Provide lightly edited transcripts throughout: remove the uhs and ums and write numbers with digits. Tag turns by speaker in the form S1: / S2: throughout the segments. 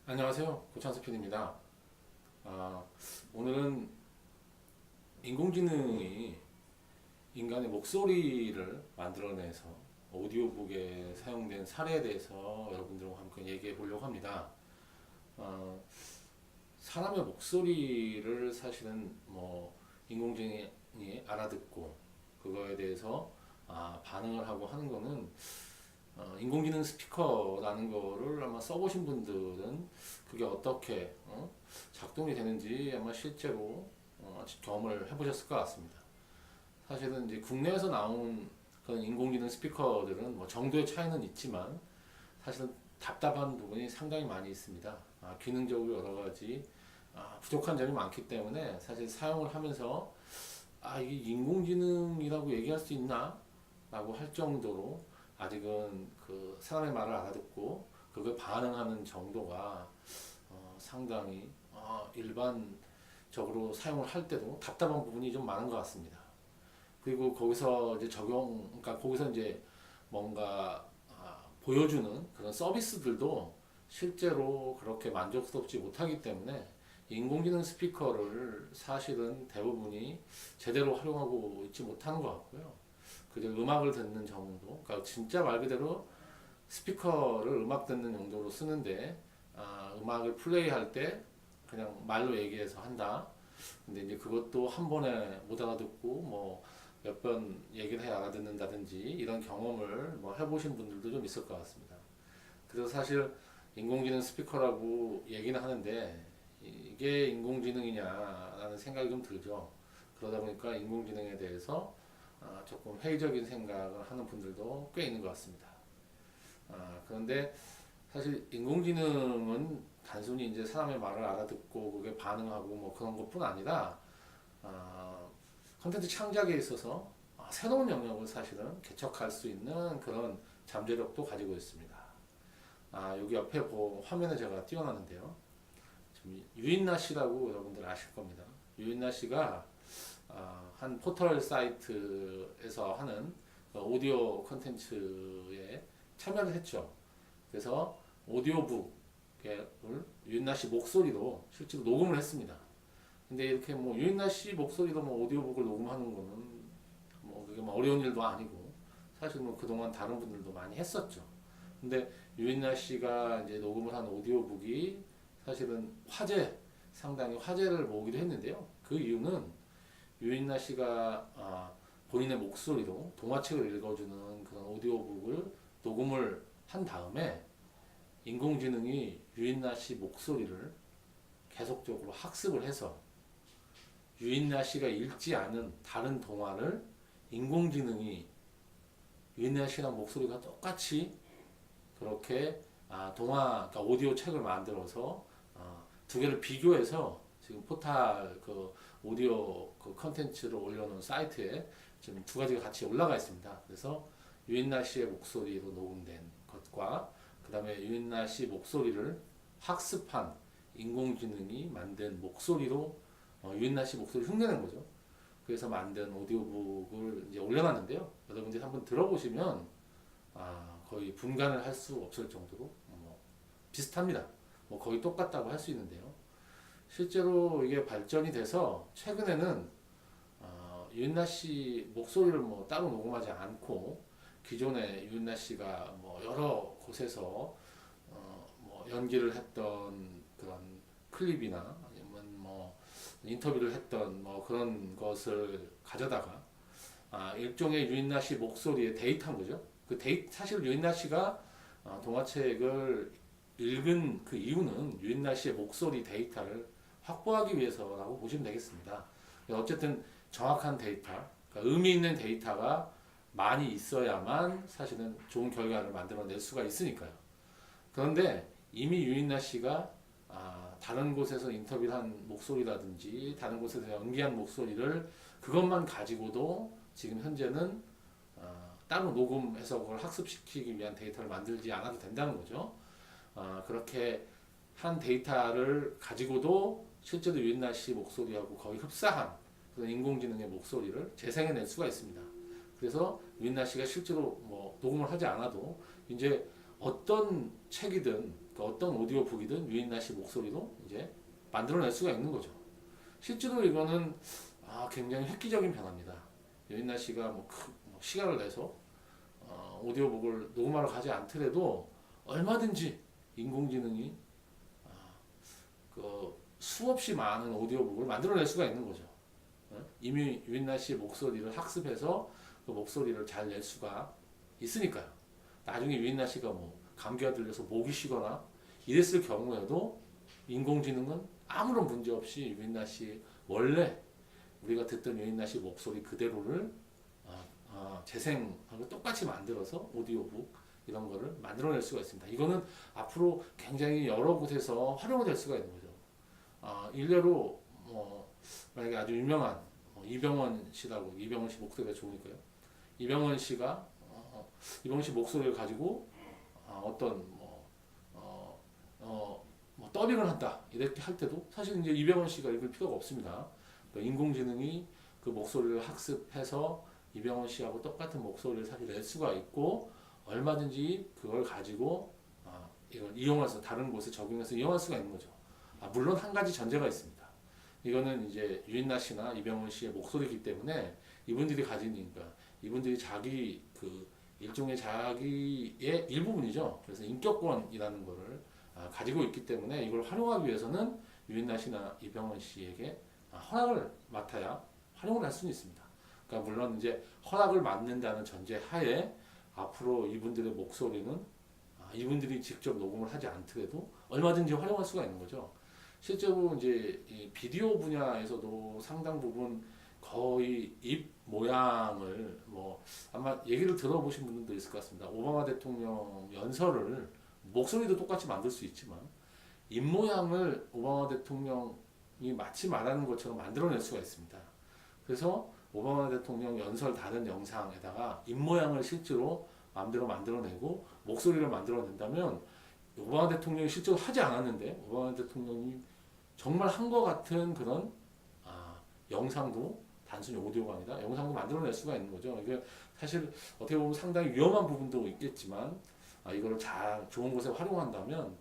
S1: 안녕하세요. 고창수 PD입니다. 아, 오늘은 인공지능이 인간의 목소리를 만들어내서 오디오북에 사용된 사례에 대해서 여러분들과 함께 얘기해 보려고 합니다. 어, 사람의 목소리를 사실은 인공지능이 알아듣고 그거에 대해서 반응을 하고 하는 거는 인공지능 스피커라는 거를 아마 써보신 분들은 그게 어떻게 작동이 되는지 아마 실제로 경험을 해보셨을 것 같습니다. 사실은 이제 국내에서 나온 그런 인공지능 스피커들은 뭐 정도의 차이는 있지만 사실은 답답한 부분이 상당히 많이 있습니다. 기능적으로 여러 가지 부족한 점이 많기 때문에 사실 사용을 하면서 이게 인공지능이라고 얘기할 수 있나? 라고 할 정도로 아직은 그 사람의 말을 알아듣고 그걸 반응하는 정도가 상당히 일반적으로 사용을 할 때도 답답한 부분이 좀 많은 것 같습니다. 그리고 거기서 이제 그러니까 거기서 이제 뭔가 보여주는 그런 서비스들도 실제로 그렇게 만족스럽지 못하기 때문에 인공지능 스피커를 사실은 대부분이 제대로 활용하고 있지 못하는 것 같고요. 그저 음악을 듣는 정도, 그러니까 진짜 말 그대로 스피커를 음악 듣는 용도로 쓰는데 음악을 플레이할 때 그냥 말로 얘기해서 한다. 근데 이제 그것도 한 번에 못 알아듣고 뭐 몇 번 얘기를 해 알아듣는다든지 이런 경험을 뭐 해보신 분들도 좀 있을 것 같습니다. 그래서 사실 인공지능 스피커라고 얘기는 하는데 이게 인공지능이냐라는 생각이 좀 들죠. 그러다 보니까 인공지능에 대해서 조금 회의적인 생각을 하는 분들도 꽤 있는 것 같습니다. 그런데 사실 인공지능은 단순히 이제 사람의 말을 알아듣고 그게 반응하고 뭐 그런 것뿐 아니라 컨텐츠 창작에 있어서 새로운 영역을 사실은 개척할 수 있는 그런 잠재력도 가지고 있습니다. 여기 옆에 화면에 제가 띄워놨는데요. 지금 유인나 씨라고 여러분들 아실 겁니다. 유인나 씨가 한 포털 사이트에서 하는 오디오 콘텐츠에 참여를 했죠. 그래서 오디오북을 유인나 씨 목소리로 실제로 녹음을 했습니다. 근데 이렇게 뭐 유인나 씨 목소리로 뭐 오디오북을 녹음하는 거는 뭐 그게 뭐 어려운 일도 아니고 사실 뭐 그동안 다른 분들도 많이 했었죠. 근데 유인나 씨가 이제 녹음을 한 오디오북이 사실은 상당히 화제를 모으기도 했는데요. 그 이유는 유인나 씨가 본인의 목소리로 동화책을 읽어주는 그런 오디오북을 녹음을 한 다음에 인공지능이 유인나 씨 목소리를 계속적으로 학습을 해서 유인나 씨가 읽지 않은 다른 동화를 인공지능이 유인나 씨랑 목소리가 똑같이 그렇게 그러니까 오디오 책을 만들어서 두 개를 비교해서 지금 포탈 그 오디오 그 컨텐츠를 올려놓은 사이트에 지금 두 가지가 같이 올라가 있습니다. 그래서 유인나 씨의 목소리로 녹음된 것과 그 다음에 유인나 씨 목소리를 학습한 인공지능이 만든 목소리로 유인나 씨 목소리를 흉내낸 거죠. 그래서 만든 오디오북을 이제 올려놨는데요. 여러분들이 한번 들어보시면 거의 분간을 할 수 없을 정도로 비슷합니다. 뭐 거의 똑같다고 할 수 있는데요. 실제로 이게 발전이 돼서 최근에는 유인나 씨 목소리를 뭐 따로 녹음하지 않고 기존에 유인나 씨가 뭐 여러 곳에서 뭐 연기를 했던 그런 클립이나 아니면 뭐 인터뷰를 했던 뭐 그런 것을 가져다가 일종의 유인나 씨 목소리의 데이터인 거죠. 사실 유인나 씨가 동화책을 읽은 그 이유는 유인나 씨의 목소리 데이터를 확보하기 위해서라고 보시면 되겠습니다. 어쨌든 정확한 데이터, 그러니까 의미 있는 데이터가 많이 있어야만 사실은 좋은 결과를 만들어낼 수가 있으니까요. 그런데 이미 유인나 씨가 다른 곳에서 인터뷰를 한 목소리라든지 다른 곳에서 연기한 목소리를 그것만 가지고도 지금 현재는 따로 녹음해서 그걸 학습시키기 위한 데이터를 만들지 않아도 된다는 거죠. 그렇게 한 데이터를 가지고도 실제로 유인나 씨 목소리하고 거의 흡사한 그런 인공지능의 목소리를 재생해낼 수가 있습니다. 그래서 유인나 씨가 실제로 뭐 녹음을 하지 않아도 이제 어떤 책이든 그러니까 어떤 오디오북이든 유인나 씨 목소리로 이제 만들어낼 수가 있는 거죠. 실제로 이거는 굉장히 획기적인 변화입니다. 유인나 씨가 뭐 시간을 내서 오디오북을 녹음하러 가지 않더라도 얼마든지 인공지능이 그 수없이 많은 오디오북을 만들어낼 수가 있는 거죠. 이미 유인나 씨의 목소리를 학습해서 그 목소리를 잘 낼 수가 있으니까요. 나중에 유인나 씨가 뭐 감기가 들려서 목이 쉬거나 이랬을 경우에도 인공지능은 아무런 문제 없이 유인나 씨 원래 우리가 듣던 유인나 씨 목소리 그대로를 재생하고 똑같이 만들어서 오디오북 이런 거를 만들어낼 수가 있습니다. 이거는 앞으로 굉장히 여러 곳에서 활용될 수가 있는 거죠. 일례로 만약에 아주 유명한 이병헌 씨라고, 이병헌 씨 목소리가 좋으니까요. 이병헌 씨가 이병헌 씨 목소리를 가지고 어떤 더빙을 한다 이렇게 할 때도 사실 이제 이병헌 씨가 읽을 필요가 없습니다. 그러니까 인공지능이 그 목소리를 학습해서 이병헌 씨하고 똑같은 목소리를 사실 낼 수가 있고 얼마든지 그걸 가지고 이걸 이용해서 다른 곳에 적용해서 이용할 수가 있는 거죠. 물론 한 가지 전제가 있습니다. 이거는 이제 유인나 씨나 이병헌 씨의 목소리이기 때문에 이분들이 가지니까 이분들이 자기 그 일종의 자기의 일부분이죠. 그래서 인격권이라는 거를 가지고 있기 때문에 이걸 활용하기 위해서는 유인나 씨나 이병헌 씨에게 허락을 맡아야 활용을 할 수는 있습니다. 그러니까 물론 이제 허락을 맡는다는 전제 하에 앞으로 이분들의 목소리는 이분들이 직접 녹음을 하지 않더라도 얼마든지 활용할 수가 있는 거죠. 실제로 이제 이 비디오 분야에서도 상당 부분 거의 입 모양을 아마 얘기를 들어보신 분들도 있을 것 같습니다. 오바마 대통령 연설을 목소리도 똑같이 만들 수 있지만 입 모양을 오바마 대통령이 마치 말하는 것처럼 만들어낼 수가 있습니다. 그래서 오바마 대통령 연설 다른 영상에다가 입 모양을 실제로 마음대로 만들어내고 목소리를 만들어낸다면 오바마 대통령이 실제로 하지 않았는데 오바마 대통령이 정말 한 것 같은 그런 영상도 단순히 오디오가 아니라 영상도 만들어낼 수가 있는 거죠. 이게 사실 어떻게 보면 상당히 위험한 부분도 있겠지만 이걸 잘 좋은 곳에 활용한다면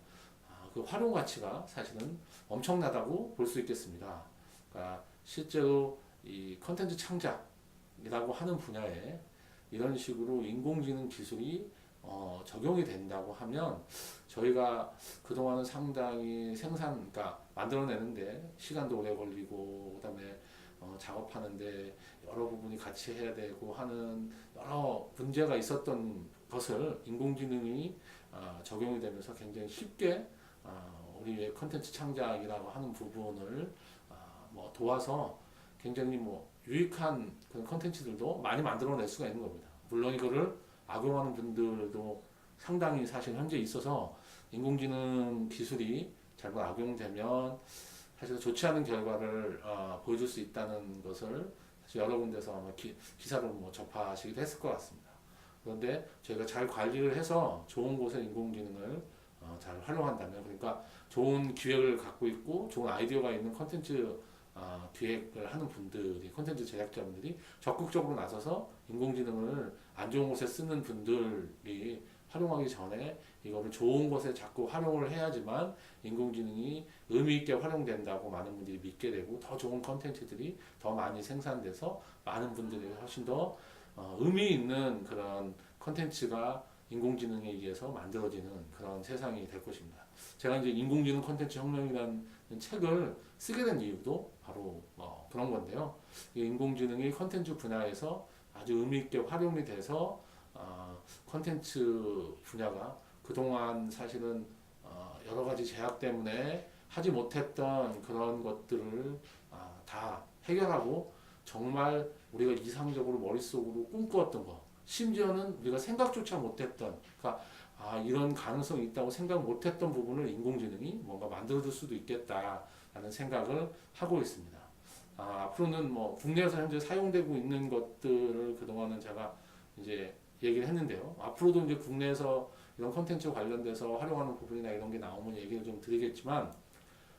S1: 그 활용 가치가 사실은 엄청나다고 볼 수 있겠습니다. 그러니까 실제로 이 컨텐츠 창작이라고 하는 분야에 이런 식으로 인공지능 기술이 적용이 된다고 하면 저희가 그동안은 상당히 그러니까 만들어내는데 시간도 오래 걸리고 그다음에 작업하는데 여러 부분이 같이 해야 되고 하는 여러 문제가 있었던 것을 인공지능이 적용이 되면서 굉장히 쉽게 우리의 컨텐츠 창작이라고 하는 부분을 도와서 굉장히 유익한 그런 컨텐츠들도 많이 만들어낼 수가 있는 겁니다. 물론 이거를 악용하는 분들도 상당히 사실 현재 있어서 인공지능 기술이 잘못 악용되면 사실 좋지 않은 결과를 보여줄 수 있다는 것을 사실 여러 군데서 아마 기사로 접하시기도 했을 것 같습니다. 그런데 저희가 잘 관리를 해서 좋은 곳에 인공지능을 잘 활용한다면, 그러니까 좋은 기획을 갖고 있고 좋은 아이디어가 있는 컨텐츠 기획을 하는 분들이, 컨텐츠 제작자분들이 적극적으로 나서서 인공지능을 안 좋은 곳에 쓰는 분들이 활용하기 전에 이거를 좋은 곳에 자꾸 활용을 해야지만 인공지능이 의미 있게 활용된다고 많은 분들이 믿게 되고 더 좋은 컨텐츠들이 더 많이 생산돼서 많은 분들이 훨씬 더 의미 있는 그런 컨텐츠가 인공지능에 의해서 만들어지는 그런 세상이 될 것입니다. 제가 이제 인공지능 컨텐츠 혁명이라는 책을 쓰게 된 이유도 바로 그런 건데요. 이 인공지능이 컨텐츠 분야에서 아주 의미 있게 활용이 돼서 컨텐츠 분야가 그동안 사실은 여러 가지 제약 때문에 하지 못했던 그런 것들을 다 해결하고 정말 우리가 이상적으로 머릿속으로 꿈꾸었던 거, 심지어는 우리가 생각조차 못했던, 그러니까 이런 가능성이 있다고 생각 못했던 부분을 인공지능이 뭔가 만들어줄 수도 있겠다라는 생각을 하고 있습니다. 앞으로는 국내에서 현재 사용되고 있는 것들을 그동안은 제가 이제 얘기를 했는데요. 앞으로도 이제 국내에서 이런 콘텐츠 관련돼서 활용하는 부분이나 이런 게 나오면 얘기를 좀 드리겠지만,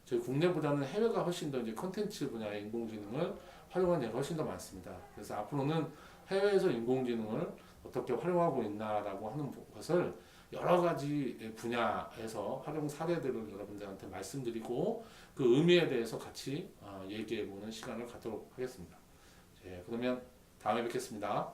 S1: 저희 국내보다는 해외가 훨씬 더 이제 콘텐츠 분야의 인공지능을 활용하는 예가 훨씬 더 많습니다. 그래서 앞으로는 해외에서 인공지능을 어떻게 활용하고 있나라고 하는 것을 여러 가지 분야에서 활용 사례들을 여러분들한테 말씀드리고 그 의미에 대해서 같이 얘기해보는 시간을 갖도록 하겠습니다. 네, 그러면 다음에 뵙겠습니다.